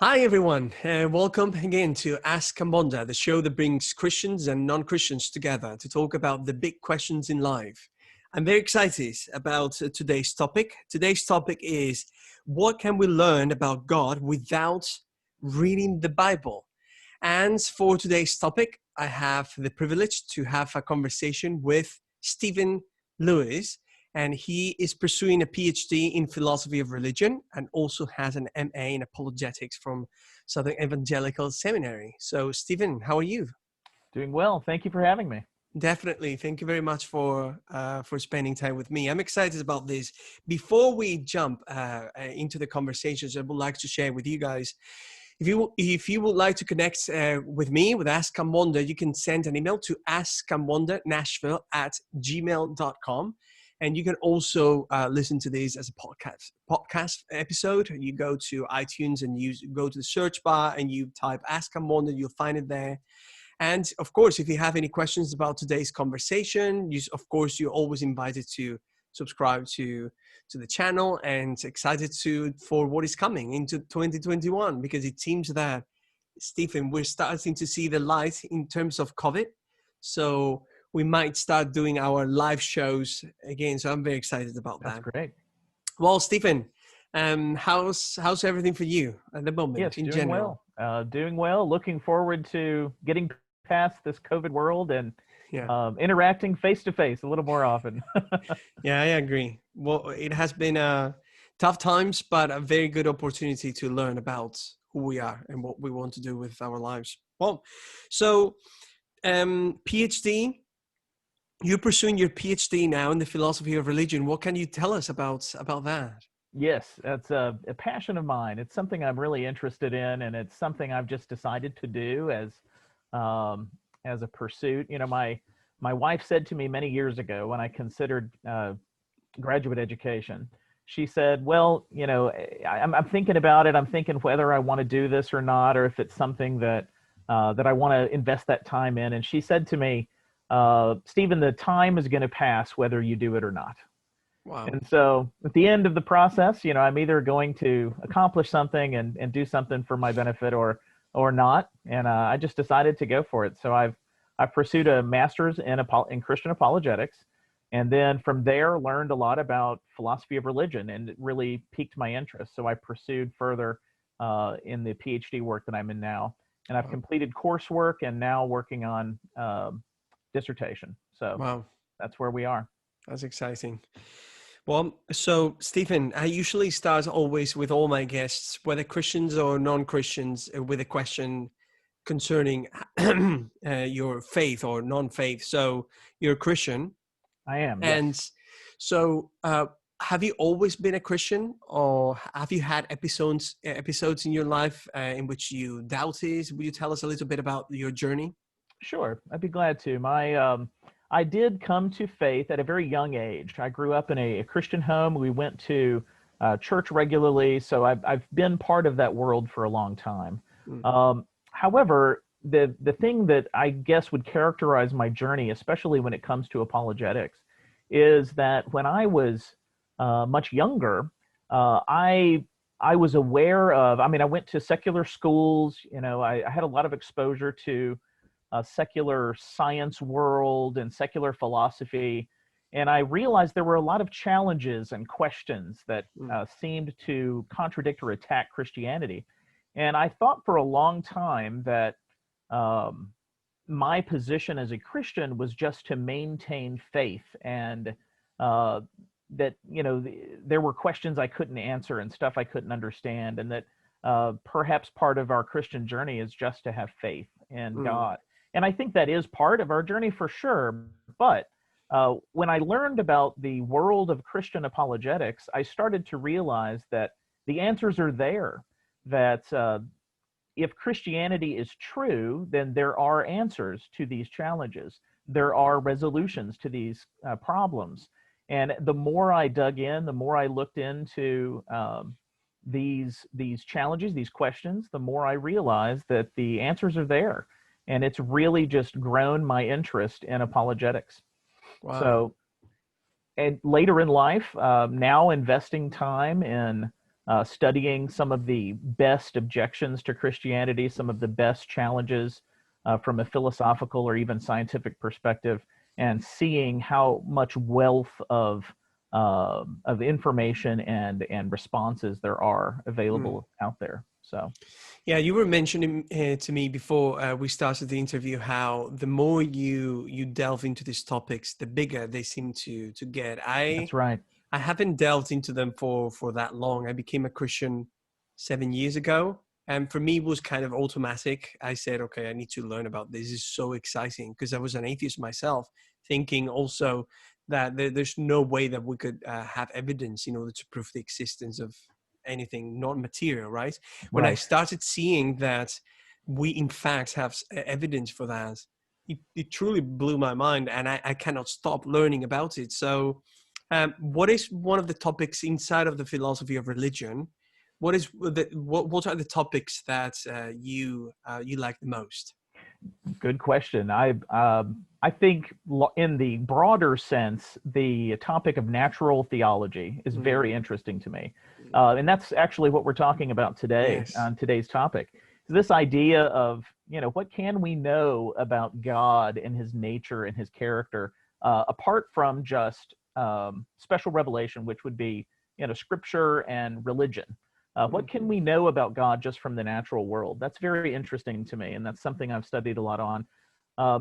Hi, everyone. Welcome again to Ask Kambonda, the show that brings Christians and non-Christians together to talk about the big questions in life. I'm very excited about today's topic. Today's topic is, what can we learn about God without reading the Bible? And for today's topic, I have the privilege to have a conversation with Stephen Lewis, and he is pursuing a PhD in philosophy of religion and also has an MA in apologetics from Southern Evangelical Seminary. So, Stephen, how are you? Doing well. Thank you for having me. Definitely. Thank you very much for spending time with me. I'm excited about this. Before we jump into the conversations, I would like to share with you guys. If you would like to connect with me, with Ask Kambonda, you can send an email to askkambondanashville@gmail.com. And you can also listen to this as a podcast episode. You go to iTunes and you go to the search bar and you type Ask Kambonda, you'll find it there. And of course, if you have any questions about today's conversation, you're always invited to subscribe to the channel, and excited for what is coming into 2021, because it seems that, Stephen, we're starting to see the light in terms of COVID. So we might start doing our live shows again. So I'm very excited about that. That's great. Well, Stephen, how's everything for you at the moment? Yes, in doing general? well. Doing well. Looking forward to getting past this COVID world and interacting face to face a little more often. Yeah, I agree. Well, it has been tough times, but a very good opportunity to learn about who we are and what we want to do with our lives. Well, so PhD. You're pursuing your PhD now in the philosophy of religion. What can you tell us about that? Yes, that's a passion of mine. It's something I'm really interested in, and it's something I've just decided to do as a pursuit. You know, my wife said to me many years ago when I considered graduate education, she said, "Well, you know, I'm thinking about it. I'm thinking whether I want to do this or not, or if it's something that I want to invest that time in." And she said to me, Stephen, the time is going to pass whether you do it or not. Wow. And so at the end of the process, you know, I'm either going to accomplish something and do something for my benefit or not. And I just decided to go for it. So I've pursued a master's in Christian apologetics. And then from there, learned a lot about philosophy of religion, and it really piqued my interest. So I pursued further in the PhD work that I'm in now. And I've completed coursework and now working on dissertation. So that's where we are. That's exciting. Well, so Stephen, I usually start always with all my guests, whether Christians or non-Christians, with a question concerning your faith or non-faith. So you're a Christian. I am. And yes. So have you always been a Christian, or have you had episodes in your life in which you doubted? Will you tell us a little bit about your journey? Sure, I'd be glad to. I did come to faith at a very young age. I grew up in a Christian home. We went to church regularly, so I've been part of that world for a long time. However, the thing that I guess would characterize my journey, especially when it comes to apologetics, is that when I was much younger, I was aware of. I mean, I went to secular schools. You know, I had a lot of exposure to secular science world and secular philosophy. And I realized there were a lot of challenges and questions that seemed to contradict or attack Christianity. And I thought for a long time that my position as a Christian was just to maintain faith, and that, you know, there were questions I couldn't answer and stuff I couldn't understand, and that perhaps part of our Christian journey is just to have faith in God. And I think that is part of our journey for sure. But when I learned about the world of Christian apologetics, I started to realize that the answers are there, that if Christianity is true, then there are answers to these challenges. There are resolutions to these problems. And the more I dug in, the more I looked into these challenges, these questions, the more I realized that the answers are there. And it's really just grown my interest in apologetics. Wow. So, and later in life, now investing time in studying some of the best objections to Christianity, some of the best challenges from a philosophical or even scientific perspective, and seeing how much wealth of information and responses there are available out there. So, yeah, you were mentioning to me before we started the interview how the more you delve into these topics, the bigger they seem to get. that's right. I haven't delved into them for that long. I became a Christian 7 years ago, and for me it was kind of automatic. I said, okay, I need to learn about this. It's so exciting, because I was an atheist myself, thinking also that there's no way that we could have evidence in order to prove the existence of anything non-material, right? When I Right. started seeing that we in fact have evidence for that, it truly blew my mind, and I cannot stop learning about it. So what is one of the topics inside of the philosophy of religion? What are the topics that you like the most? Good question. I think in the broader sense, the topic of natural theology is Mm, very interesting to me. And that's actually what we're talking about today yes. on today's topic. This idea of, what can we know about God and his nature and his character, apart from just special revelation, which would be, scripture and religion. What Mm, can we know about God just from the natural world? That's very interesting to me, and that's something I've studied a lot on.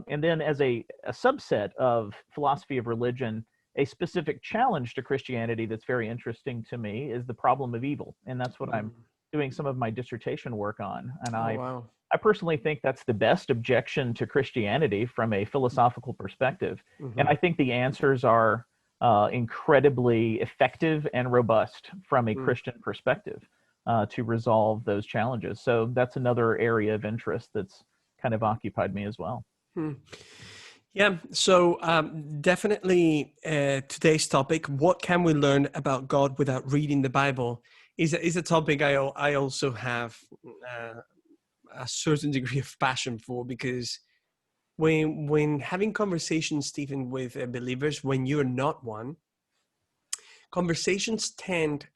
And then as a subset of philosophy of religion, a specific challenge to Christianity that's very interesting to me is the problem of evil. And that's what I'm mm. doing some of my dissertation work on. And Oh I, wow. I personally think that's the best objection to Christianity from a philosophical perspective. And Hmm. I think the answers are incredibly effective and robust from a Mm. Christian perspective to resolve those challenges. So that's another area of interest that's kind of occupied me as well. Hmm. Yeah, so definitely today's topic, what can we learn about God without reading the Bible, is a topic I also have uh, a certain degree of passion for, because when having conversations, Stephen, with believers, when you're not one, conversations tend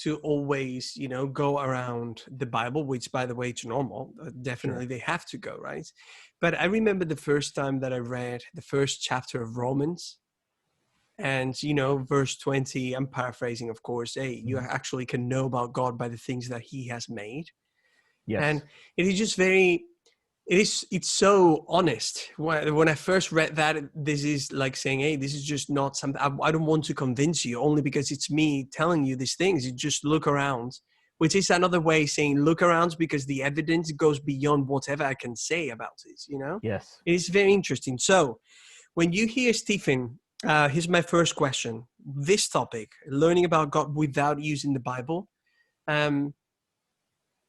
to always, go around the Bible, which, by the way, it's normal. Sure. Definitely, they have to go, right? But I remember the first time that I read the first chapter of Romans, and verse 20. I'm paraphrasing, of course. Hey, you Mhm. actually can know about God by the things that He has made, and Yes. it is just very it's so honest. When I first read that, this is like saying, hey, this is just not something, I don't want to convince you only because it's me telling you these things. You just look around, which is another way saying look around, because the evidence goes beyond whatever I can say about it. Yes. It is very interesting. So when you hear Stephen, here's my first question. This topic, learning about God without using the Bible, um,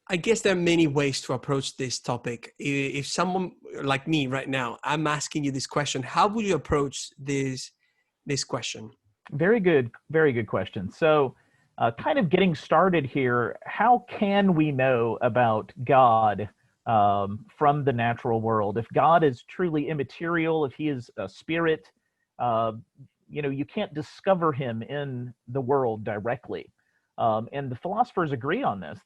I guess there are many ways to approach this topic. If someone like me right now, I'm asking you this question, how would you approach this question? Very good question. So, kind of getting started here, how can we know about God from the natural world? If God is truly immaterial, if he is a spirit, uh, you can't discover him in the world directly. And the philosophers agree on this.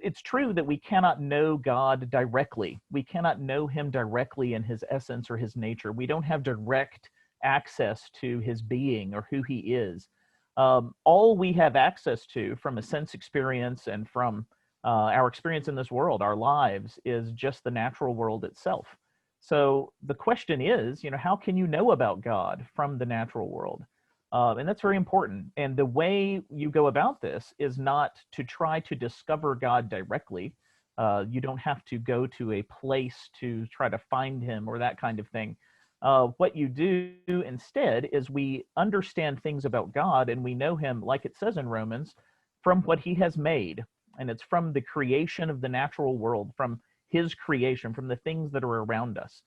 It's true that we cannot know God directly. We cannot know him directly in his essence or his nature. We don't have direct access to his being or who he is. All we have access to from a sense experience and from our experience in this world, our lives, is just the natural world itself. So the question is, how can you know about God from the natural world? And that's very important. And the way you go about this is not to try to discover God directly. You don't have to go to a place to try to find him or that kind of thing. What you do instead is we understand things about God and we know him, like it says in Romans, from what he has made. And it's from the creation of the natural world, from his creation, from the things that are around us.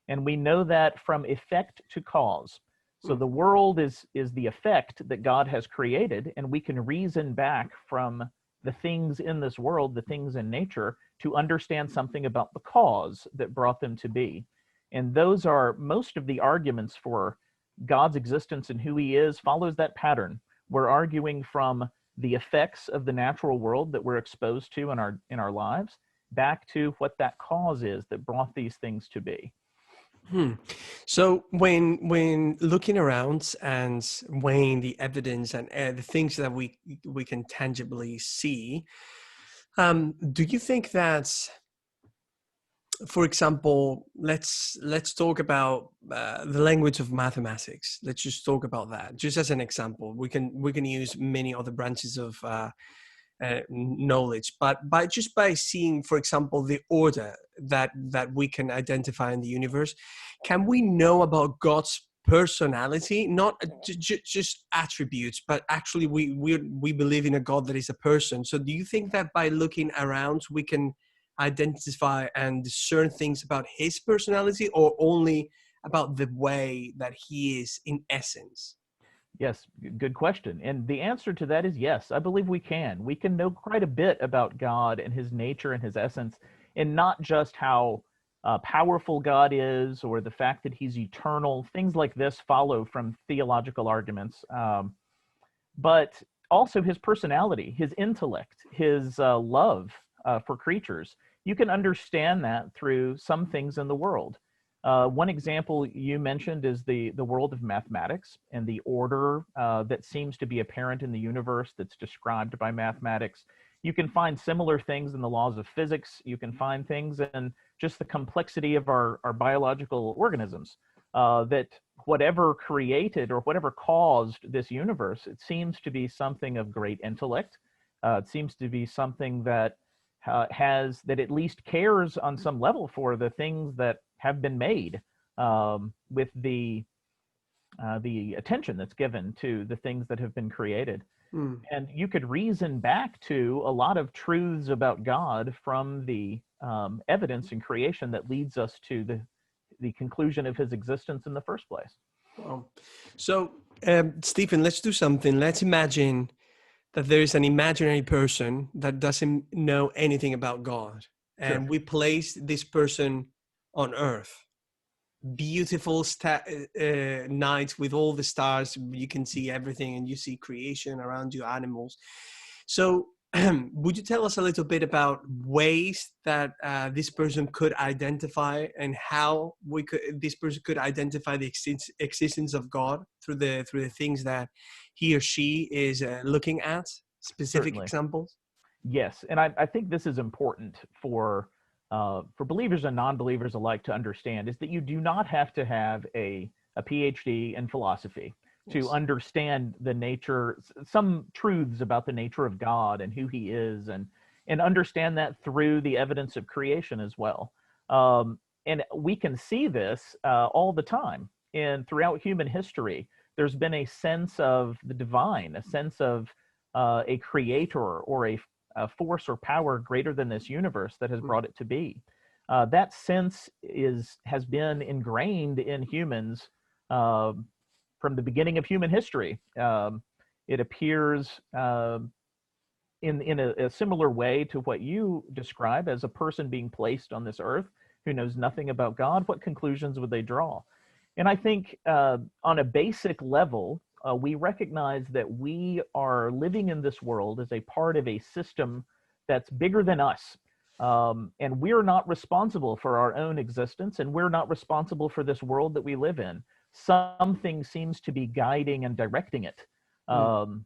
And we know that from effect to cause. So Mm, the world is the effect that God has created, and we can reason back from the things in this world, the things in nature, to understand something about the cause that brought them to be. And those are most of the arguments for God's existence and who he is follows that pattern. We're arguing from the effects of the natural world that we're exposed to in our lives back to what that cause is that brought these things to be. So when looking around and weighing the evidence and the things that we can tangibly see, do you think that, for example, let's talk about the language of mathematics. Let's just talk about that, just as an example. We can use many other branches of knowledge, but by seeing, for example, the order that we can identify in the universe, can we know about God's personality, not just attributes, but actually we believe in a God that is a person. So do you think that by looking around we can identify and discern things about his personality, or only about the way that he is in essence? Yes, good question. And the answer to that is yes. I believe we can. We can know quite a bit about God and his nature and his essence, and not just how powerful God is or the fact that he's eternal. Things like this follow from theological arguments, but also his personality, his intellect, his love for creatures. You can understand that through some things in the world. One example you mentioned is the world of mathematics and the order that seems to be apparent in the universe that's described by mathematics. You can find similar things in the laws of physics. You can find things in just the complexity of our biological organisms, that whatever created or whatever caused this universe, it seems to be something of great intellect. It seems to be something that that at least cares on some level for the things that have been made, with the attention that's given to the things that have been created. Mm. And you could reason back to a lot of truths about God from the evidence in creation that leads us to the conclusion of his existence in the first place. Wow. So, Stephen, let's do something. Let's imagine that there is an imaginary person that doesn't know anything about God, Sure. and we place this person on Earth. Beautiful night with all the stars. You can see everything, and you see creation around you, animals. So, would you tell us a little bit about ways that this person could identify, and how this person could identify the existence of God through the things that he or she is looking at? Specific Certainly. examples. Yes, and I think this is important for believers and non-believers alike to understand, is that you do not have to have a PhD in philosophy to Yes. understand the nature, some truths about the nature of God and who he is, and understand that through the evidence of creation as well. And we can see this all the time. And throughout human history, there's been a sense of the divine, a sense of a creator or a force or power greater than this universe that has brought it to be. That sense has been ingrained in humans from the beginning of human history. It appears in a similar way to what you describe as a person being placed on this earth who knows nothing about God. What conclusions would they draw? And I think on a basic level, we recognize that we are living in this world as a part of a system that's bigger than us. And we're not responsible for our own existence, and we're not responsible for this world that we live in. Something seems to be guiding and directing it. And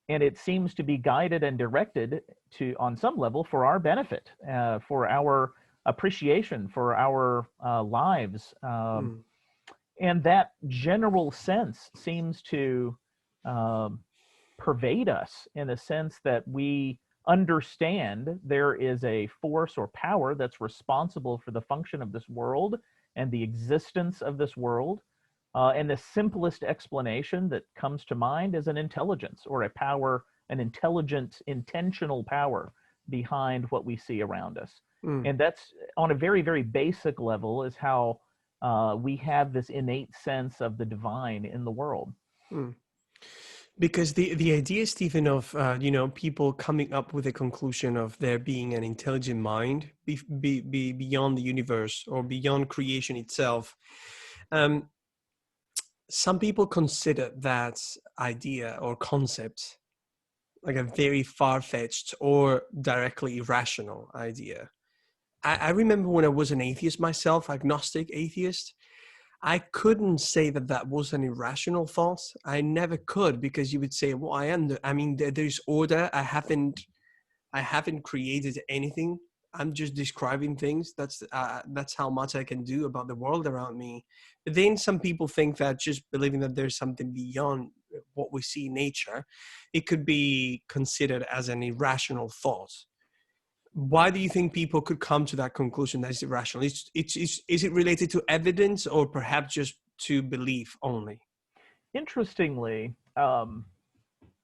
it seems to be guided and directed on some level, for our benefit, for our appreciation, for our lives. And that general sense seems to pervade us, in the sense that we understand there is a force or power that's responsible for the function of this world and the existence of this world. And the simplest explanation that comes to mind is an intelligence, or a power, an intelligent, intentional power behind what we see around us. And that's, on a very, very basic level, is how we have this innate sense of the divine in the world. Because the idea, Stephen, of people coming up with a conclusion of there being an intelligent mind beyond the universe or beyond creation itself, some people consider that idea or concept like a very far-fetched or directly irrational idea. I remember when I was an atheist myself, agnostic atheist, I couldn't say that that was an irrational thought. I never could, because you would say, well, I mean, there's order. I haven't created anything. I'm just describing things. That's how much I can do about the world around me. But then some people think that just believing that there's something beyond what we see in nature, it could be considered as an irrational thought. Why do you think people could come to that conclusion that it's irrational? Is it related to evidence, or perhaps just to belief only? Interestingly,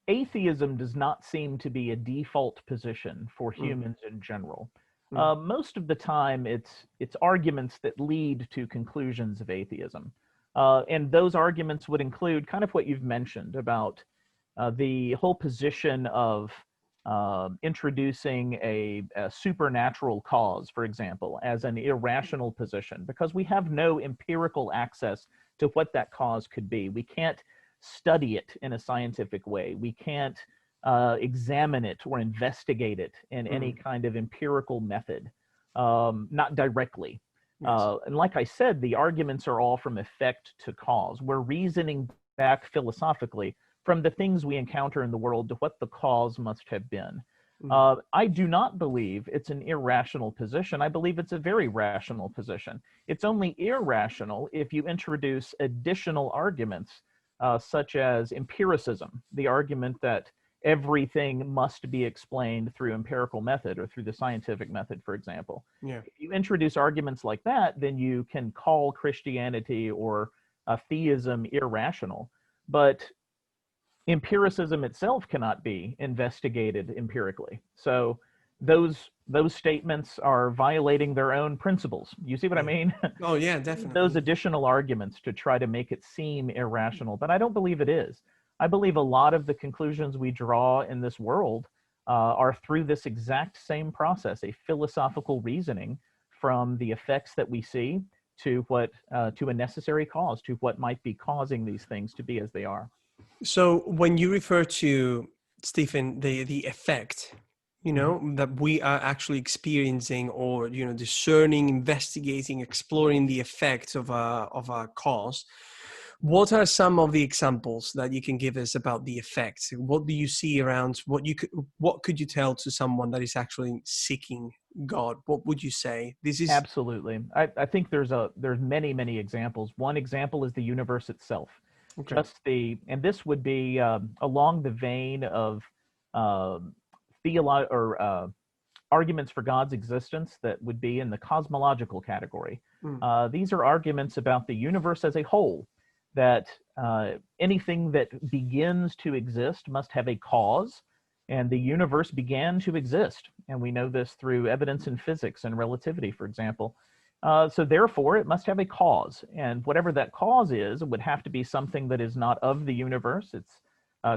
atheism does not seem to be a default position for humans in general. Most of the time, it's arguments that lead to conclusions of atheism. And those arguments would include kind of what you've mentioned about the whole position of introducing a supernatural cause, for example, as an irrational position, because we have no empirical access to what that cause could be. We can't study it in a scientific way. We can't examine it or investigate it in any kind of empirical method, not directly. Yes. And like I said, the arguments are all from effect to cause. We're reasoning back philosophically from the things we encounter in the world to what the cause must have been. I do not believe it's an irrational position. I believe it's a very rational position. It's only irrational if you introduce additional arguments, such as empiricism, the argument that everything must be explained through empirical method or through the scientific method, for example. Yeah. If you introduce arguments like that, then you can call Christianity or theism irrational. But empiricism itself cannot be investigated empirically. So those statements are violating their own principles. You see what I mean? Oh, yeah, definitely. Those additional arguments to try to make it seem irrational, but I don't believe it is. I believe a lot of the conclusions we draw in this world are through this exact same process, a philosophical reasoning from the effects that we see to what to a necessary cause, to what might be causing these things to be as they are. So when you refer to, Stephen, the effect, you know, that we are actually experiencing, or, you know, discerning, investigating, exploring the effects of a cause, what are some of the examples that you can give us about the effects? What do you see around, what could you tell to someone that is actually seeking God? What would you say? This is absolutely. I think there's many examples. One example is the universe itself. Okay. And this would be along the vein of arguments for God's existence that would be in the cosmological category. These are arguments about the universe as a whole, that anything that begins to exist must have a cause, and the universe began to exist. And we know this through evidence in physics and relativity, for example. So therefore, it must have a cause. And whatever that cause is, it would have to be something that is not of the universe. It's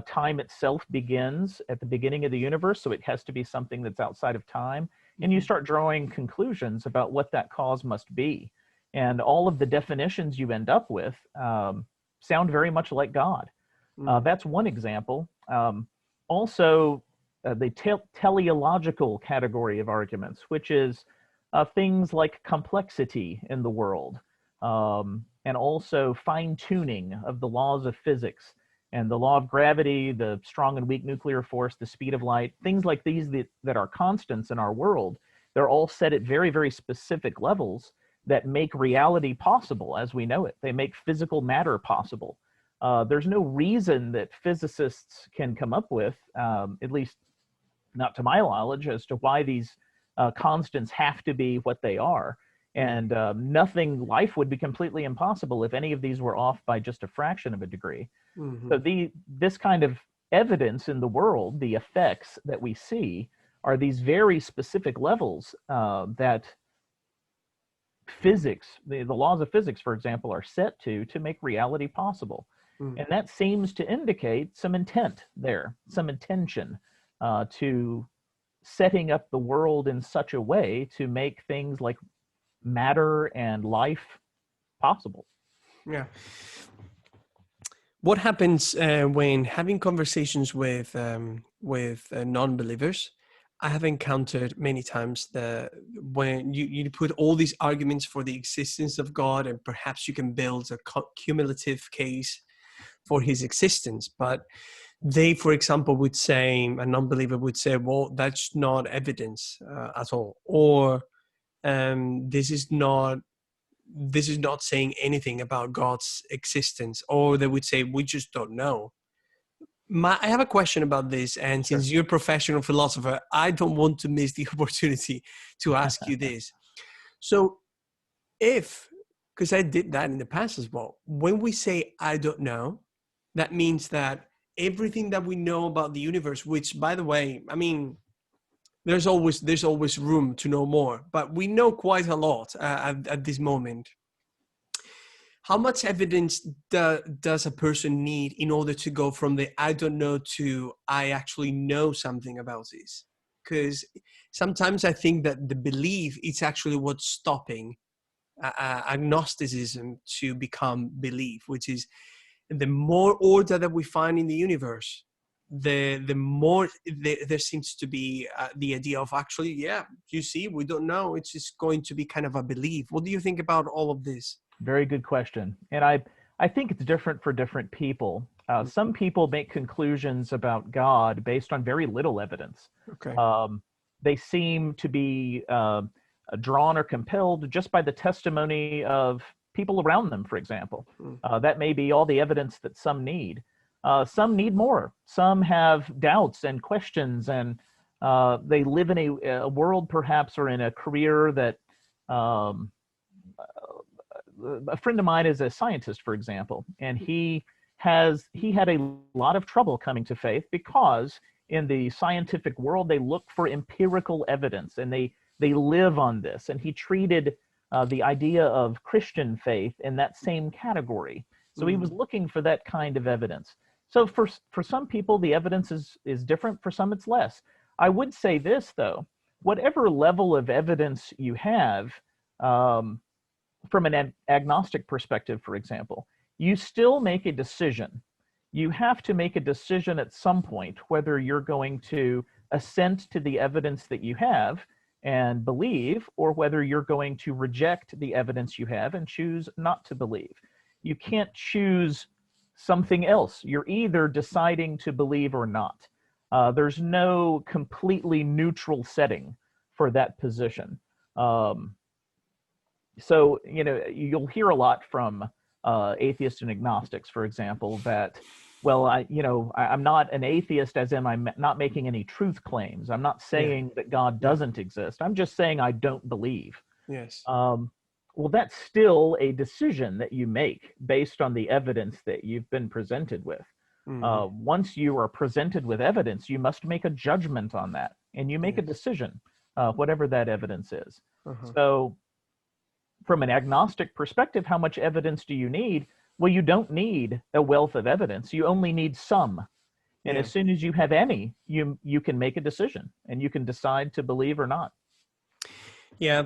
time itself begins at the beginning of the universe, so it has to be something that's outside of time. And you start drawing conclusions about what that cause must be. And all of the definitions you end up with sound very much like God. That's one example. Also, the teleological category of arguments, which is things like complexity in the world, and also fine-tuning of the laws of physics and the law of gravity, the strong and weak nuclear force, the speed of light, things like these that are constants in our world. They're all set at very, very specific levels that make reality possible as we know it. They make physical matter possible. There's no reason that physicists can come up with, at least not to my knowledge, as to why these constants have to be what they are. And life would be completely impossible if any of these were off by just a fraction of a degree. So this kind of evidence in the world, the effects that we see, are these very specific levels that physics, the laws of physics, for example, are set to make reality possible. And that seems to indicate some intent there, some intention to setting up the world in such a way to make things like matter and life possible. Yeah. What happens when having conversations with with non-believers, I have encountered many times that when you put all these arguments for the existence of God, and perhaps you can build a cumulative case for his existence, but they, for example, would say, a non-believer would say, well, that's not evidence at all, or this is not saying anything about God's existence, or they would say, we just don't know. I have a question about this, and Sure. since you're a professional philosopher, I don't want to miss the opportunity to ask you this. So because I did that in the past as well, when we say I don't know, that means that everything that we know about the universe, which, by the way, I mean, there's always room to know more, but we know quite a lot at this moment. How much evidence does a person need in order to go from the I don't know to I actually know something about this? Because sometimes I think that the belief is actually what's stopping agnosticism to become belief, which is the more order that we find in the universe, the more there seems to be the idea of actually, yeah, you see, we don't know. It's just going to be kind of a belief. What do you think about all of this? Very good question. And I think it's different for different people. Some people make conclusions about God based on very little evidence. Okay. They seem to be drawn or compelled just by the testimony of people around them, for example. That may be all the evidence that some need. Some need more. Some have doubts and questions, and they live in a world perhaps, or in a career that a friend of mine is a scientist, for example, and he had a lot of trouble coming to faith because in the scientific world they look for empirical evidence, and they live on this. And he treated the idea of Christian faith in that same category. So he was looking for that kind of evidence. So for some people, the evidence is different. For some, it's less. I would say this, though: whatever level of evidence you have, from an agnostic perspective, for example, you still make a decision. You have to make a decision at some point whether you're going to assent to the evidence that you have and believe, or whether you're going to reject the evidence you have and choose not to believe. You can't choose something else. You're either deciding to believe or not. There's no completely neutral setting for that position. So, you'll hear a lot from atheists and agnostics, for example, that, well, I'm not an atheist as in I'm not making any truth claims. I'm not saying that God doesn't exist. I'm just saying I don't believe. Yes. Well, that's still a decision that you make based on the evidence that you've been presented with. Once you are presented with evidence, you must make a judgment on that, and you make a decision, whatever that evidence is. So from an agnostic perspective, how much evidence do you need? Well, you don't need a wealth of evidence. You only need some. And as soon as you have any, you can make a decision, and you can decide to believe or not. Yeah,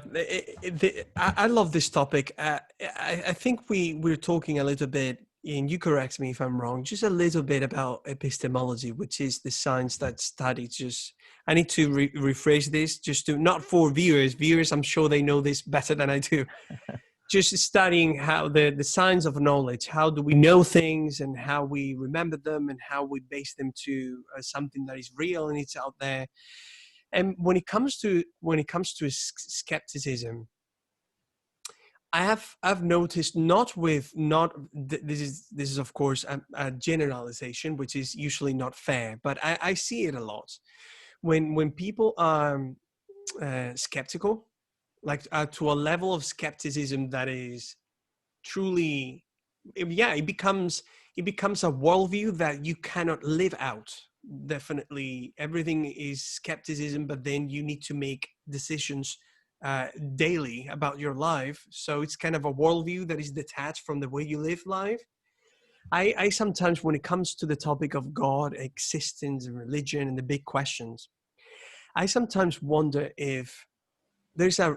I love this topic. I think we're talking a little bit, and you correct me if I'm wrong, just a little bit about epistemology, which is the science that studies just, I need to rephrase this just to, not for viewers, I'm sure they know this better than I do. Just studying how the science of knowledge, how do we know things, and how we remember them, and how we base them to something that is real and it's out there. And when it comes to skepticism, I've noticed this is of course a generalization, which is usually not fair, but I see it a lot when people are skeptical, like to a level of skepticism that is truly, it becomes a worldview that you cannot live out. Definitely everything is skepticism, but then you need to make decisions daily about your life, so it's kind of a worldview that is detached from the way you live life. I sometimes, when it comes to the topic of God, existence, and religion, and the big questions, I sometimes wonder if there's a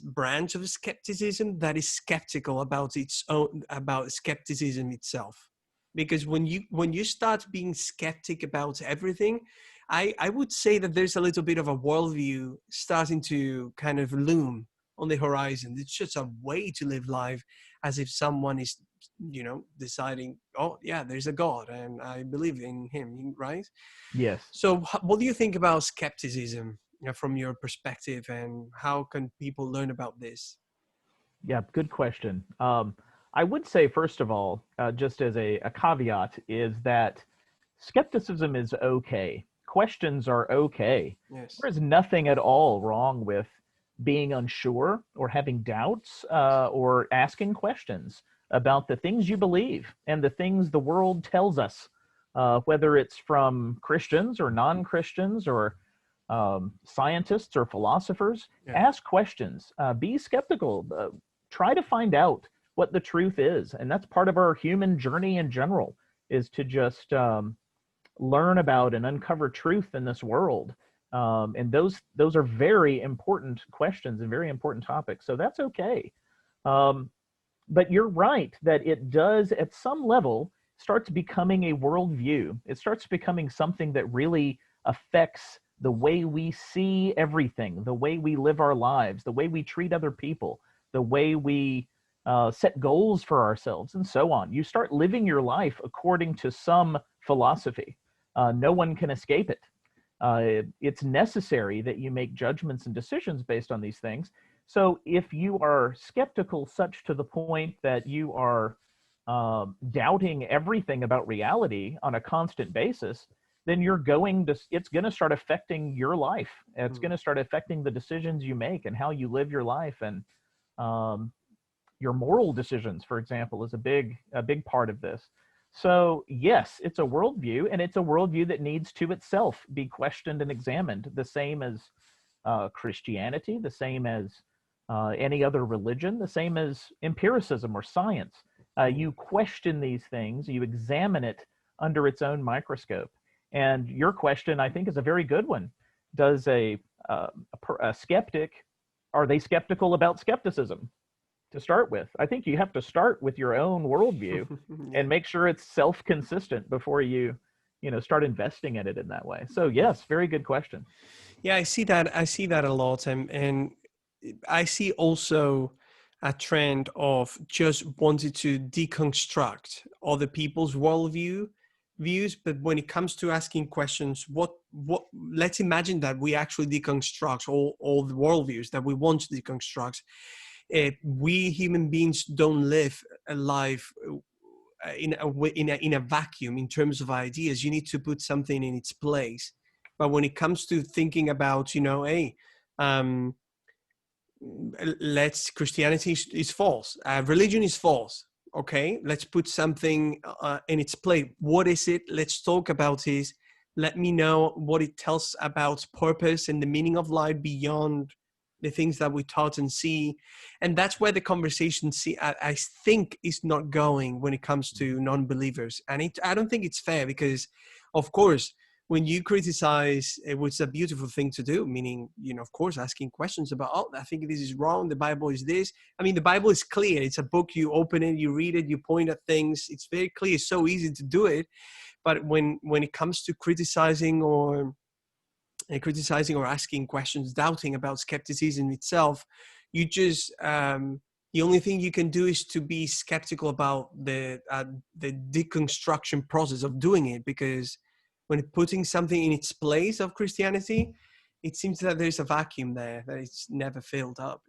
branch of skepticism that is skeptical about its own, about skepticism itself. because when you start being skeptic about everything, I would say that there's a little bit of a worldview starting to kind of loom on the horizon. It's just a way to live life, as if someone is, deciding, oh yeah, there's a God and I believe in him, right? Yes. So what do you think about skepticism, from your perspective, and how can people learn about this? Yeah, good question. I would say, first of all, just as a caveat, is that skepticism is okay. Questions are okay. Yes. There's nothing at all wrong with being unsure or having doubts or asking questions about the things you believe and the things the world tells us, whether it's from Christians or non-Christians or scientists or philosophers. Yeah. Ask questions. Be skeptical. Try to find out what the truth is, and that's part of our human journey in general, is to just learn about and uncover truth in this world. And those are very important questions and very important topics, so that's okay. But you're right that it does at some level starts becoming a worldview. It starts becoming something that really affects the way we see everything, the way we live our lives, the way we treat other people, the way we set goals for ourselves, and so on. You start living your life according to some philosophy. No one can escape it. It's necessary that you make judgments and decisions based on these things. So if you are skeptical such to the point that you are doubting everything about reality on a constant basis, then it's going to start affecting your life. It's going to start affecting the decisions you make and how you live your life. And your moral decisions, for example, is a big part of this. So yes, it's a worldview, and it's a worldview that needs to itself be questioned and examined, the same as Christianity, the same as any other religion, the same as empiricism or science. You question these things, you examine it under its own microscope. And your question, I think, is a very good one. Does a skeptic, are they skeptical about skepticism? To start with, I think you have to start with your own worldview and make sure it's self-consistent before you start investing in it in that way. So yes, very good question. Yeah, I see that a lot, and I see also a trend of just wanting to deconstruct other people's views, but when it comes to asking questions, what let's imagine that we actually deconstruct all the worldviews that we want to deconstruct. We human beings don't live a life in a vacuum in terms of ideas. You need to put something in its place. But when it comes to thinking about, hey, Christianity is false, religion is false. Okay, let's put something in its place. What is it? Let's talk about it. Let me know what it tells about purpose and the meaning of life beyond the things that we taught and see. And that's where the conversation, I think, is not going when it comes to non-believers. And I don't think it's fair, because, of course, when you criticize, it's a beautiful thing to do, meaning, of course, asking questions about, oh, I think this is wrong, the Bible is this. I mean, the Bible is clear. It's a book. You open it, you read it, you point at things. It's very clear. It's so easy to do it. But when it comes to criticizing or asking questions, doubting about skepticism itself, you just the only thing you can do is to be skeptical about the deconstruction process of doing it, because when putting something in its place of Christianity, it seems that there's a vacuum there that it's never filled up.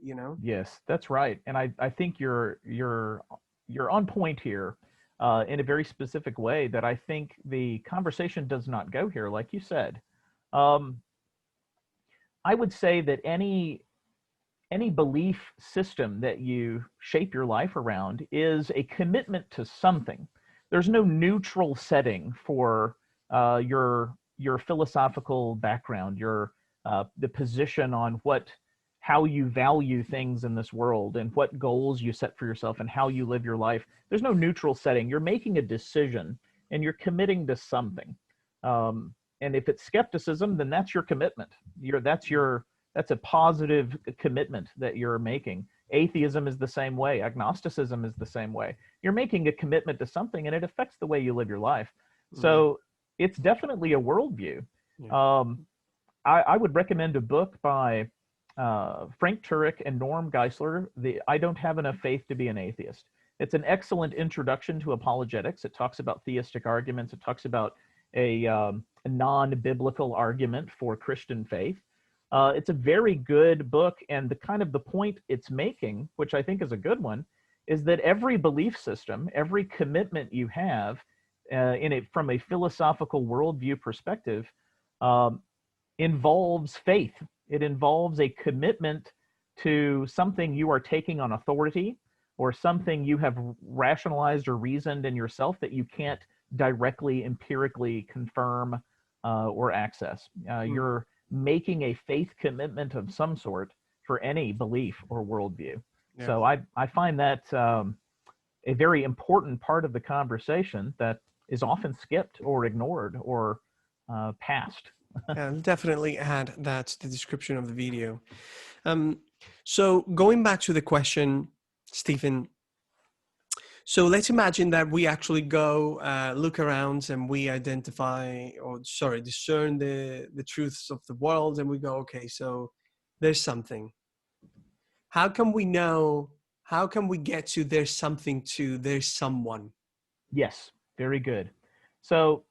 Yes, that's right. And I think you're on point here in a very specific way that I think the conversation does not go here, like you said. I would say that any belief system that you shape your life around is a commitment to something. There's no neutral setting for your philosophical background, the position on how you value things in this world and what goals you set for yourself and how you live your life. There's no neutral setting. You're making a decision and you're committing to something. And if it's skepticism, then that's your commitment. That's a positive commitment that you're making. Atheism is the same way. Agnosticism is the same way. You're making a commitment to something, and it affects the way you live your life. So it's definitely a worldview. Yeah. I would recommend a book by Frank Turek and Norm Geisler, I Don't Have Enough Faith to Be an Atheist. It's an excellent introduction to apologetics. It talks about theistic arguments. It talks about a non-biblical argument for Christian faith. It's a very good book, and the point it's making, which I think is a good one, is that every belief system, every commitment you have from a philosophical worldview perspective, involves faith. It involves a commitment to something you are taking on authority, or something you have rationalized or reasoned in yourself that you can't directly, empirically confirm or access. You're making a faith commitment of some sort for any belief or worldview. Yeah. So I find that a very important part of the conversation that is often skipped or ignored or passed. Yeah, I'll definitely add that to the description of the video. So going back to the question, Stephen, so let's imagine that we actually go look around and we identify, discern the truths of the world, and we go, okay, so there's something. How can we know, how can we get to there's something to there's someone? Yes, very good. So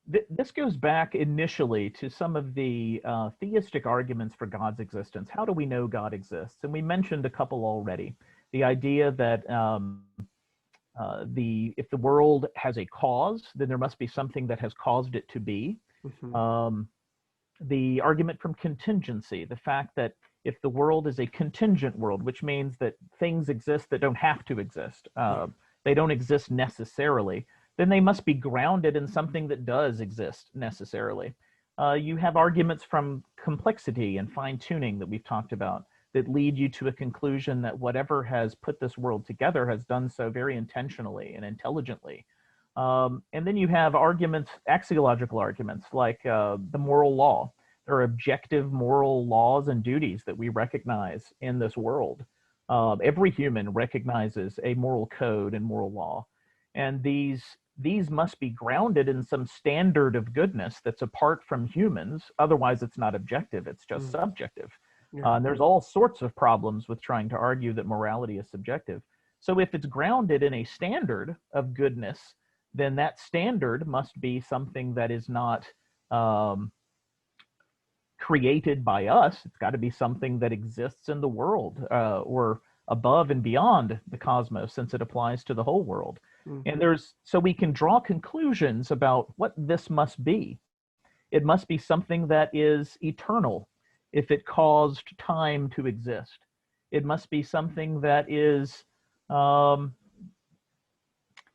this goes back initially to some of the theistic arguments for God's existence. How do we know God exists? And we mentioned a couple already. The idea that if the world has a cause, then there must be something that has caused it to be. Mm-hmm. The argument from contingency, the fact that if the world is a contingent world, which means that things exist that don't have to exist, they don't exist necessarily, then they must be grounded in something that does exist necessarily. You have arguments from complexity and fine-tuning that we've talked about that lead you to a conclusion that whatever has put this world together has done so very intentionally and intelligently. And then you have arguments, axiological arguments, like the moral law. There are objective moral laws and duties that we recognize in this world. Every human recognizes a moral code and moral law. And these must be grounded in some standard of goodness that's apart from humans. Otherwise, it's not objective, it's just subjective. Yeah. And there's all sorts of problems with trying to argue that morality is subjective. So if it's grounded in a standard of goodness, then that standard must be something that is not created by us. It's got to be something that exists in the world or above and beyond the cosmos, since it applies to the whole world. Mm-hmm. And so we can draw conclusions about what this must be. It must be something that is eternal if it caused time to exist. It must be something that is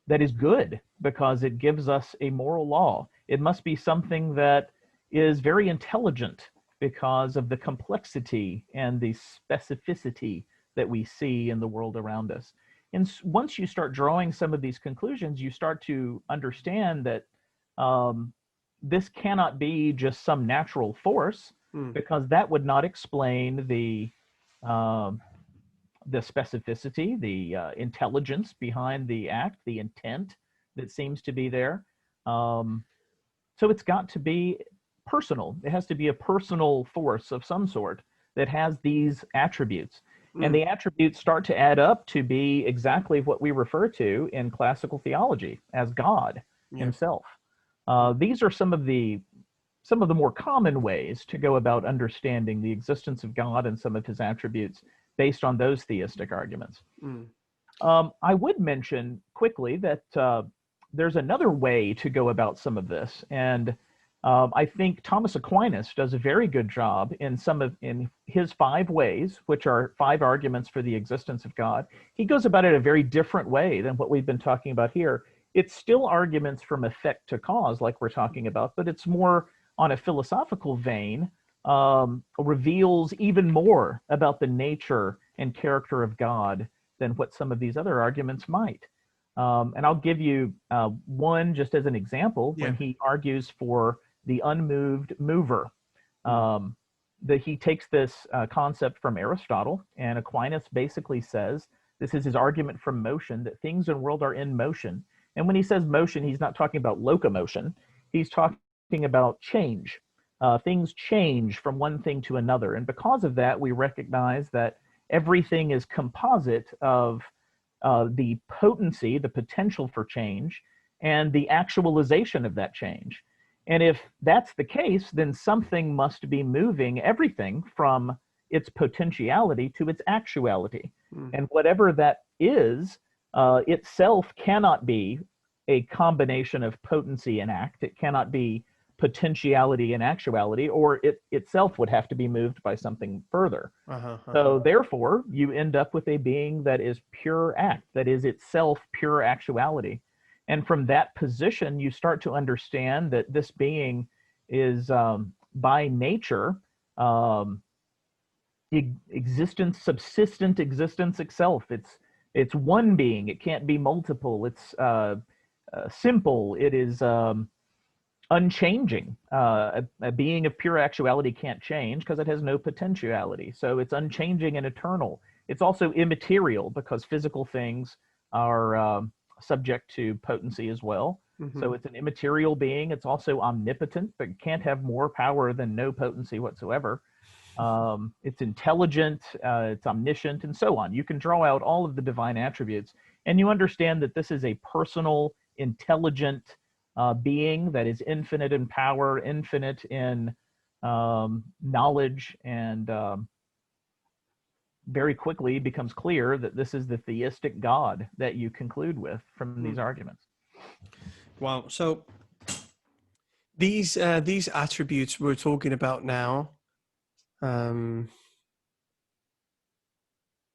good because it gives us a moral law. It must be something that is very intelligent because of the complexity and the specificity that we see in the world around us. And once you start drawing some of these conclusions, you start to understand that this cannot be just some natural force, because that would not explain the specificity, the intelligence behind the act, the intent that seems to be there. So it's got to be personal. It has to be a personal force of some sort that has these attributes. And the attributes start to add up to be exactly what we refer to in classical theology as God himself. These are some of the more common ways to go about understanding the existence of God and some of his attributes based on those theistic arguments. I would mention quickly that there's another way to go about some of this, and I think Thomas Aquinas does a very good job in his 5 ways, which are 5 arguments for the existence of God. He goes about it a very different way than what we've been talking about here. It's still arguments from effect to cause, like we're talking about, but it's more on a philosophical vein, reveals even more about the nature and character of God than what some of these other arguments might. And I'll give you one just as an example when he argues for the unmoved mover. he takes this concept from Aristotle, and Aquinas basically says, this is his argument from motion, that things in the world are in motion. And when he says motion, he's not talking about locomotion. He's talking about change. Things change from one thing to another. And because of that, we recognize that everything is composite of the potency, the potential for change, and the actualization of that change. And if that's the case, then something must be moving everything from its potentiality to its actuality. And whatever that is, itself cannot be a combination of potency and act. It cannot be potentiality and actuality, or it itself would have to be moved by something further. So therefore, you end up with a being that is pure act, that is itself pure actuality. And from that position, you start to understand that this being is by nature existence, subsistent existence itself. It's one being. It can't be multiple. It's simple. It is unchanging. A being of pure actuality can't change because it has no potentiality. So it's unchanging and eternal. It's also immaterial because physical things are subject to potency as well. So it's an immaterial being. It's also omnipotent, but can't have more power than no potency whatsoever. It's intelligent, it's omniscient, and so on. You can draw out all of the divine attributes, and you understand that this is a personal, intelligent being that is infinite in power, infinite in knowledge, and very quickly becomes clear that this is the theistic God that you conclude with from these arguments. Wow. So these attributes we're talking about now,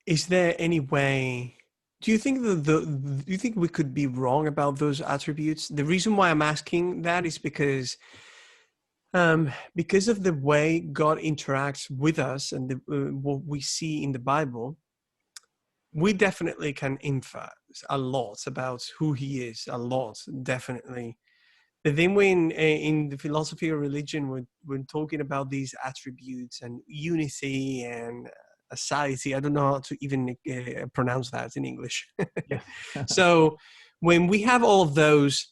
is there any way, do you think do you think we could be wrong about those attributes? The reason why I'm asking that is because of the way God interacts with us and what we see in the Bible, we definitely can infer a lot about who he is, a lot, definitely. But then when in the philosophy of religion, when talking about these attributes and unity and aseity, I don't know how to even pronounce that in English. Yes. So when we have all of those,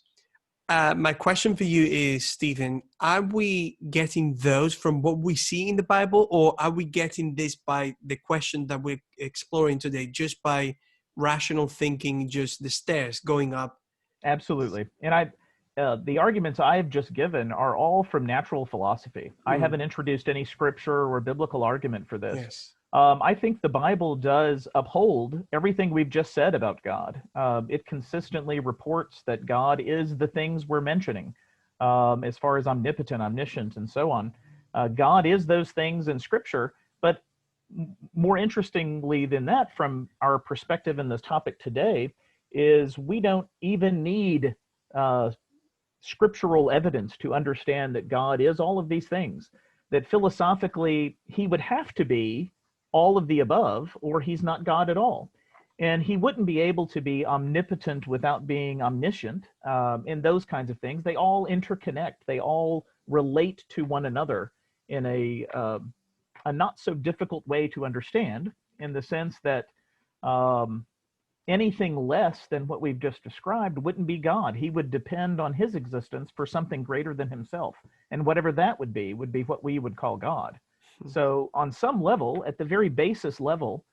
my question for you is, Stephen, are we getting those from what we see in the Bible, or are we getting this by the question that we're exploring today, just by rational thinking, just the stairs going up? Absolutely. And the arguments I have just given are all from natural philosophy. I haven't introduced any scripture or biblical argument for this. Yes. I think the Bible does uphold everything we've just said about God. It consistently reports that God is the things we're mentioning, as far as omnipotent, omniscient, and so on. God is those things in Scripture, but more interestingly than that, from our perspective in this topic today, is we don't even need scriptural evidence to understand that God is all of these things, that philosophically he would have to be all of the above, or he's not God at all. And he wouldn't be able to be omnipotent without being omniscient, and those kinds of things. They all interconnect. They all relate to one another in a not so difficult way to understand, in the sense that anything less than what we've just described wouldn't be God. He would depend on his existence for something greater than himself. And whatever that would be what we would call God. So on some level, at the very basis level,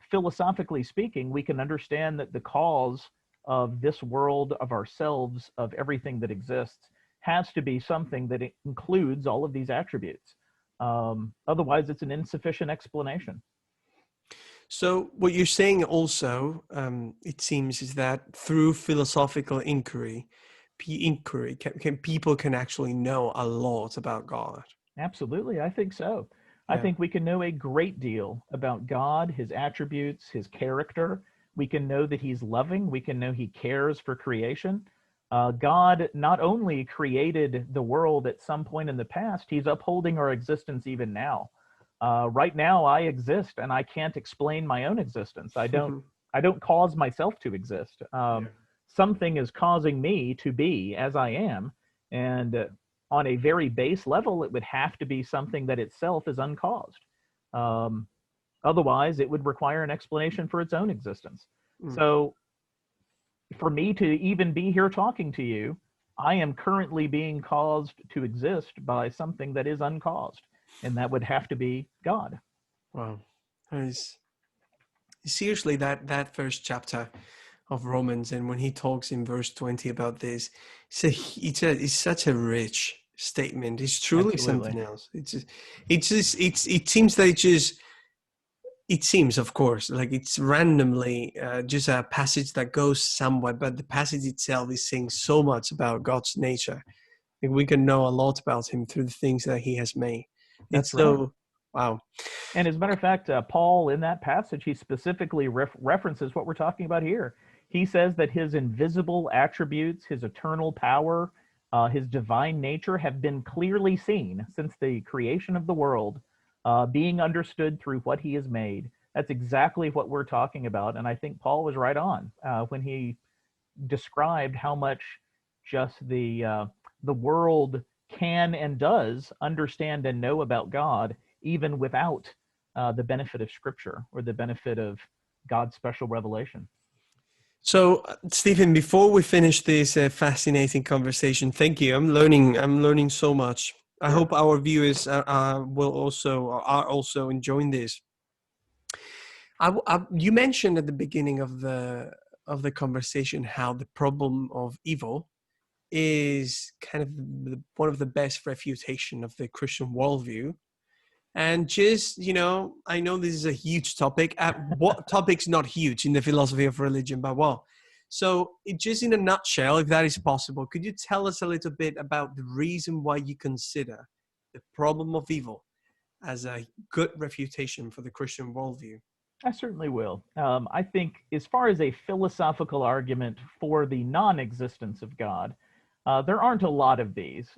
philosophically speaking, we can understand that the cause of this world, of ourselves, of everything that exists, has to be something that includes all of these attributes. Otherwise, it's an insufficient explanation. So what you're saying also, it seems, is that through philosophical inquiry, people can actually know a lot about God. Absolutely, I think so. Yeah. I think we can know a great deal about God, his attributes, his character. We can know that he's loving. We can know he cares for creation. God not only created the world at some point in the past, he's upholding our existence even now. Right now, I exist, and I can't explain my own existence. I don't cause myself to exist. Something is causing me to be as I am, and on a very base level, it would have to be something that itself is uncaused. Otherwise, it would require an explanation for its own existence. So for me to even be here talking to you, I am currently being caused to exist by something that is uncaused, and that would have to be God. Wow. Seriously, that first chapter of Romans, and when he talks in verse 20 about this, it's such a rich statement. It's truly Absolutely. something else. It seems that it seems, of course, like it's randomly just a passage that goes somewhere, but the passage itself is saying so much about God's nature. Like we can know a lot about him through the things that he has made. That's It's right. so, wow. And as a matter of fact, Paul, in that passage, he specifically references what we're talking about here. He says that his invisible attributes, his eternal power, his divine nature have been clearly seen since the creation of the world, being understood through what he has made. That's exactly what we're talking about. And I think Paul was right on when he described how much just the world can and does understand and know about God, even without the benefit of Scripture or the benefit of God's special revelation. So, Stephen, before we finish this fascinating conversation, thank you. I'm learning so much. I hope our viewers are also enjoying this. You mentioned at the beginning of the conversation how the problem of evil is kind of one of the best refutation of the Christian worldview. And just, I know this is a huge topic. What topic's not huge in the philosophy of religion, but well. So just in a nutshell, if that is possible, could you tell us a little bit about the reason why you consider the problem of evil as a good refutation for the Christian worldview? I certainly will. I think as far as a philosophical argument for the non-existence of God, there aren't a lot of these.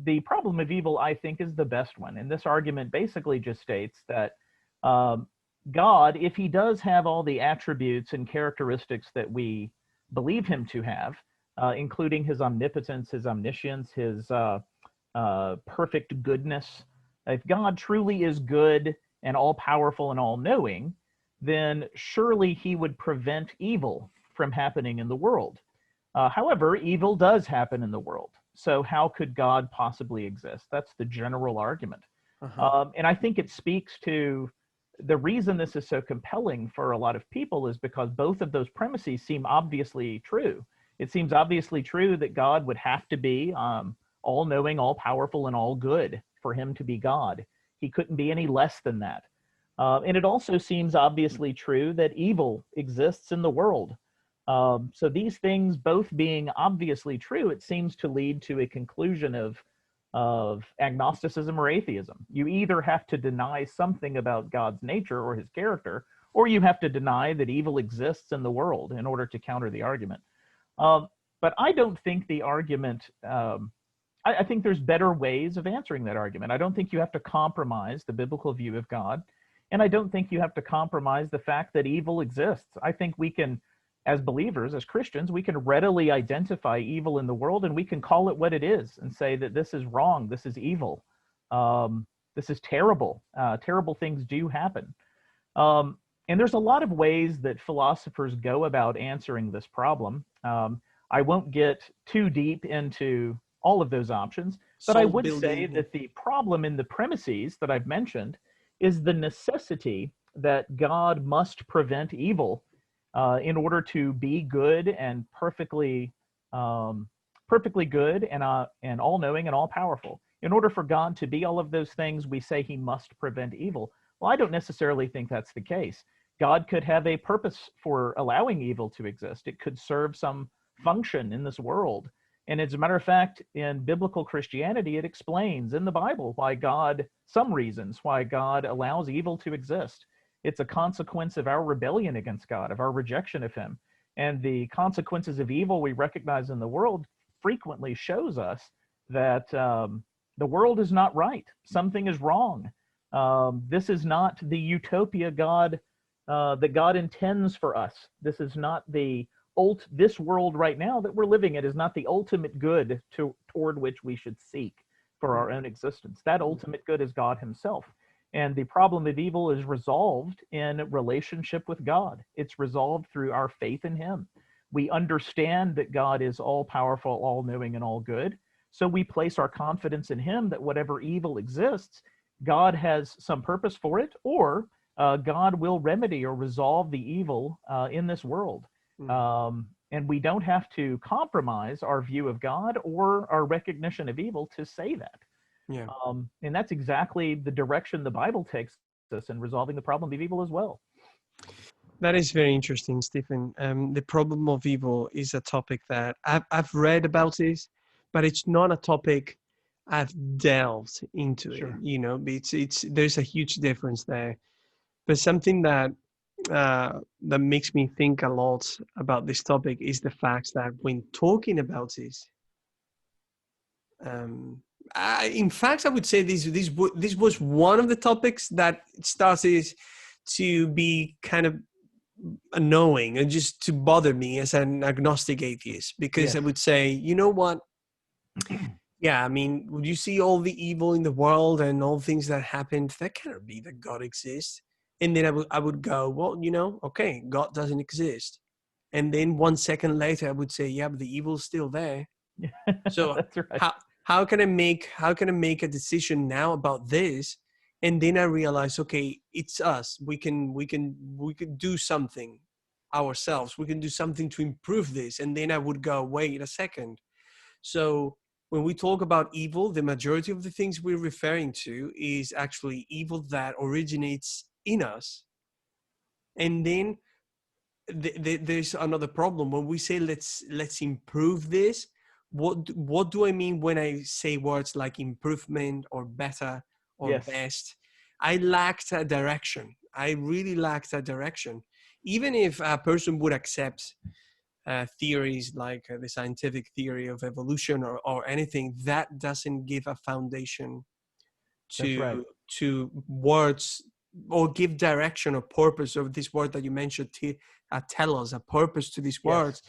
The problem of evil, I think, is the best one. And this argument basically just states that God, if he does have all the attributes and characteristics that we believe him to have, including his omnipotence, his omniscience, his perfect goodness, if God truly is good and all-powerful and all-knowing, then surely he would prevent evil from happening in the world. However, evil does happen in the world. So how could God possibly exist? That's the general argument. And I think it speaks to the reason this is so compelling for a lot of people is because both of those premises seem obviously true. It seems obviously true that God would have to be all-knowing, all-powerful, and all-good for him to be God. He couldn't be any less than that. And it also seems obviously true that evil exists in the world. So these things both being obviously true, it seems to lead to a conclusion of agnosticism or atheism. You either have to deny something about God's nature or his character, or you have to deny that evil exists in the world in order to counter the argument. But I don't think the argument, I think there's better ways of answering that argument. I don't think you have to compromise the biblical view of God, and I don't think you have to compromise the fact that evil exists. I think we can, as believers, as Christians, we can readily identify evil in the world and we can call it what it is and say that this is wrong, this is evil, this is terrible, terrible things do happen. And there's a lot of ways that philosophers go about answering this problem. I won't get too deep into all of those options, but I would say that the problem in the premises that I've mentioned is the necessity that God must prevent evil in order to be good and perfectly good and all-knowing and all-powerful. In order for God to be all of those things, we say he must prevent evil. Well, I don't necessarily think that's the case. God could have a purpose for allowing evil to exist. It could serve some function in this world. And as a matter of fact, in biblical Christianity, it explains in the Bible why God, some reasons why God allows evil to exist. It's a consequence of our rebellion against God, of our rejection of him. And the consequences of evil we recognize in the world frequently shows us that the world is not right. Something is wrong. This is not the utopia God that God intends for us. This is not the this world right now that we're living in is not the ultimate good toward which we should seek for our own existence. That ultimate good is God himself. And the problem of evil is resolved in relationship with God. It's resolved through our faith in him. We understand that God is all powerful, all knowing, and all good. So we place our confidence in him that whatever evil exists, God has some purpose for it, or God will remedy or resolve the evil in this world. And we don't have to compromise our view of God or our recognition of evil to say that. Yeah. And that's exactly the direction the Bible takes us in resolving the problem of evil as well. That is very interesting, Stephen. The problem of evil is a topic that I've read about this, but it's not a topic I've delved into it. Sure. You know, it's there's a huge difference there. But something that that makes me think a lot about this topic is the fact that when talking about this, in fact, I would say this was one of the topics that started to be kind of annoying and just to bother me as an agnostic atheist, because I would say, you know what? Yeah, I mean, would you see all the evil in the world and all things that happened? That cannot be that God exists. And then I would go, well, you know, okay, God doesn't exist. And then 1 second later, I would say, yeah, but the evil's still there. So That's right. how can I make a decision now about this? And then I realize, okay, it's us. We can do something ourselves. We can do something to improve this. And then I would go, wait a second. So when we talk about evil, the majority of the things we're referring to is actually evil that originates in us. And then there's another problem. When we say let's improve this, what do I mean when I say words like improvement or better or best? I lacked a direction. I really lacked a direction. Even if a person would accept theories like the scientific theory of evolution or anything, that doesn't give a foundation to words or give direction or purpose of this word that you mentioned, tell us a purpose to these words.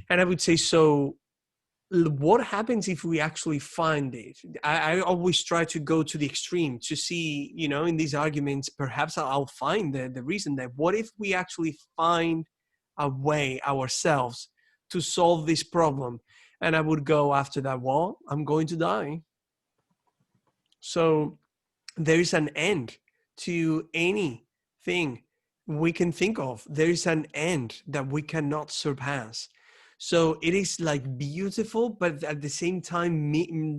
And I would say, so what happens if we actually find it? I always try to go to the extreme to see, you know, in these arguments, perhaps I'll find the reason that what if we actually find a way ourselves to solve this problem? And I would go after that, well, I'm going to die. So there is an end to anything we can think of. There is an end that we cannot surpass. So it is like beautiful, but at the same time,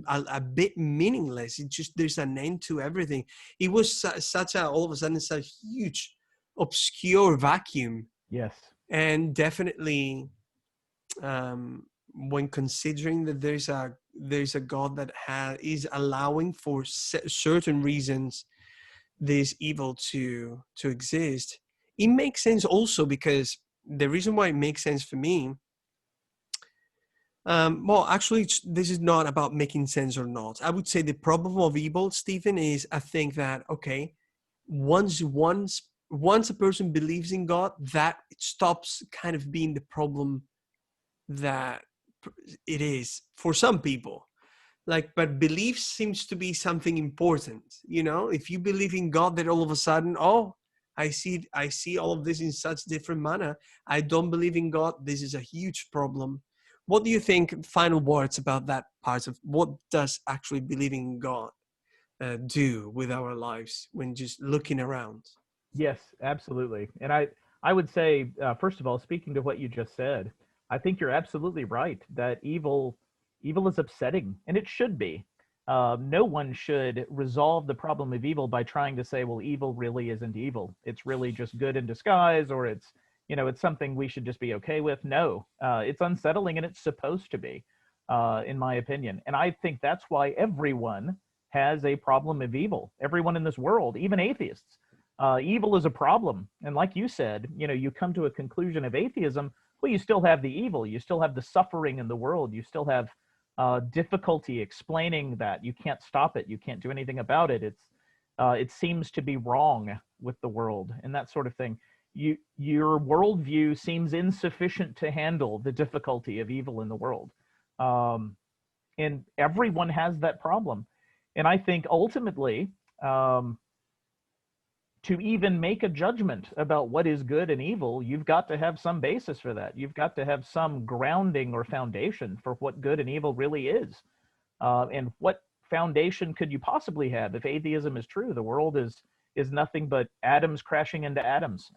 a bit meaningless. It just, there's an end to everything. It was such a, all of a sudden, such a huge, obscure vacuum. Yes. And definitely, when considering that there's a God that is allowing for certain reasons this evil to exist, it makes sense also, because the reason why it makes sense for me, well, actually, this is not about making sense or not. I would say the problem of evil, Stephen, is I think that, okay, once a person believes in God, that it stops kind of being the problem that it is for some people. Like, but belief seems to be something important. You know, if you believe in God, that all of a sudden, oh, I see all of this in such different manner. I don't believe in God. This is a huge problem. What do you think? Final words about that part of what does actually believing in God do with our lives when just looking around? Yes, absolutely. And I would say, first of all, speaking to what you just said, I think you're absolutely right that evil is upsetting, and it should be. No one should resolve the problem of evil by trying to say, well, evil really isn't evil. It's really just good in disguise, or it's, you know, it's something we should just be okay with. No, it's unsettling, and it's supposed to be, in my opinion. And I think that's why everyone has a problem of evil. Everyone in this world, even atheists. Evil is a problem. And like you said, you know, you come to a conclusion of atheism, well, you still have the evil. You still have the suffering in the world. You still have difficulty explaining that. You can't stop it. You can't do anything about it. It seems to be wrong with the world and that sort of thing. your worldview seems insufficient to handle the difficulty of evil in the world. And everyone has that problem. And I think ultimately, to even make a judgment about what is good and evil, you've got to have some basis for that. You've got to have some grounding or foundation for what good and evil really is. And what foundation could you possibly have if atheism is true? The world is nothing but atoms crashing into atoms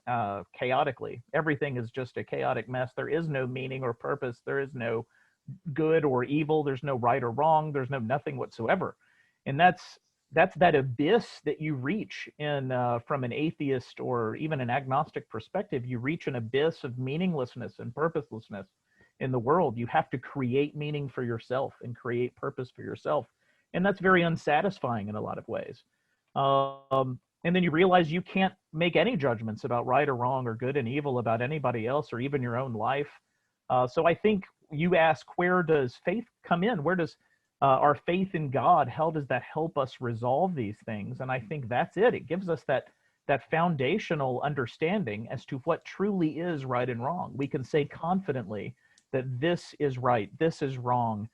chaotically. Everything is just a chaotic mess. There is no meaning or purpose. There is no good or evil. There's no right or wrong. There's no nothing whatsoever. And that's that abyss that you reach in from an atheist or even an agnostic perspective. You reach an abyss of meaninglessness and purposelessness in the world. You have to create meaning for yourself and create purpose for yourself. And that's very unsatisfying in a lot of ways. And then you realize you can't make any judgments about right or wrong or good and evil about anybody else or even your own life. So I think you ask, where does faith come in? Where does our faith in God, how does that help us resolve these things? And I think that's it. It gives us that foundational understanding as to what truly is right and wrong. We can say confidently that this is right, this is wrong.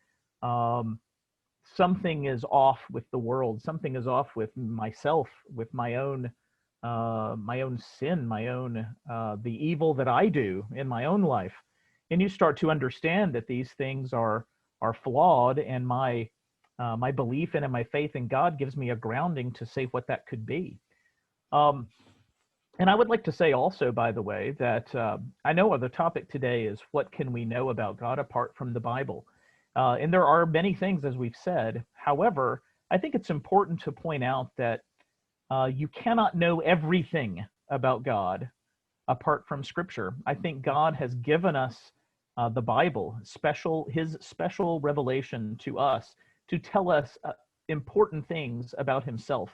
Something is off with the world. Something is off with myself, with my own sin, my own the evil that I do in my own life. And you start to understand that these things are flawed, and my belief in and my faith in God gives me a grounding to say what that could be. And I would like to say also, by the way, that I know the topic today is what can we know about God apart from the Bible? And there are many things, as we've said. However, I think it's important to point out that you cannot know everything about God apart from Scripture. I think God has given us the Bible, his special revelation to us to tell us important things about himself.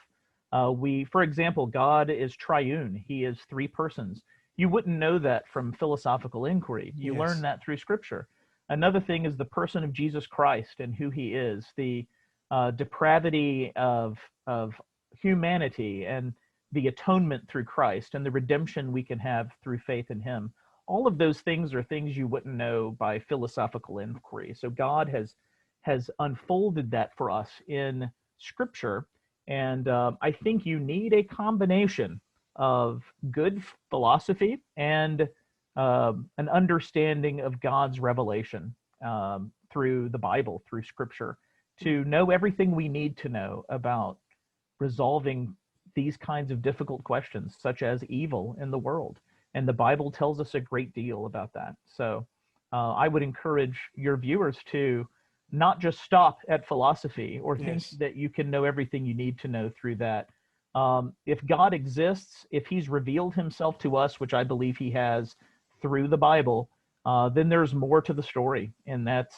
For example, God is triune. He is three persons. You wouldn't know that from philosophical inquiry. You learn that through Scripture. Another thing is the person of Jesus Christ and who he is, the depravity of humanity and the atonement through Christ and the redemption we can have through faith in him. All of those things are things you wouldn't know by philosophical inquiry. So God has unfolded that for us in Scripture. And I think you need a combination of good philosophy and an understanding of God's revelation through the Bible, through Scripture, to know everything we need to know about resolving these kinds of difficult questions, such as evil in the world. And the Bible tells us a great deal about that. So I would encourage your viewers to not just stop at philosophy or think that you can know everything you need to know through that. If God exists, if he's revealed himself to us, which I believe he has through the Bible, then there's more to the story. And that's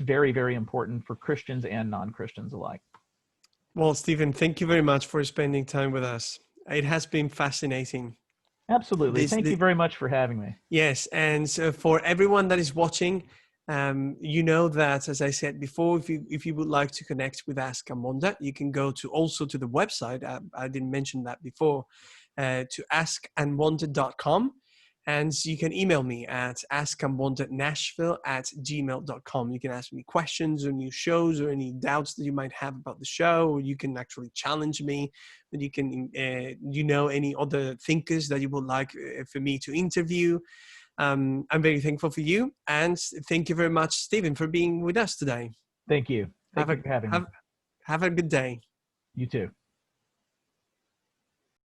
very, very important for Christians and non-Christians alike. Well, Stephen, thank you very much for spending time with us. It has been fascinating. Absolutely. Thank you very much for having me. Yes. And so for everyone that is watching, you know that, as I said before, if you would like to connect with Ask Ambonda, you can go also to the website. I didn't mention that before, to askambonda.com. And you can email me at askambondanashville@gmail.com. You can ask me questions or new shows or any doubts that you might have about the show, or you can actually challenge me. And you can, any other thinkers that you would like for me to interview. I'm very thankful for you. And thank you very much, Stephen, for being with us today. Thank you. Thank you for having me. Have a good day. You too.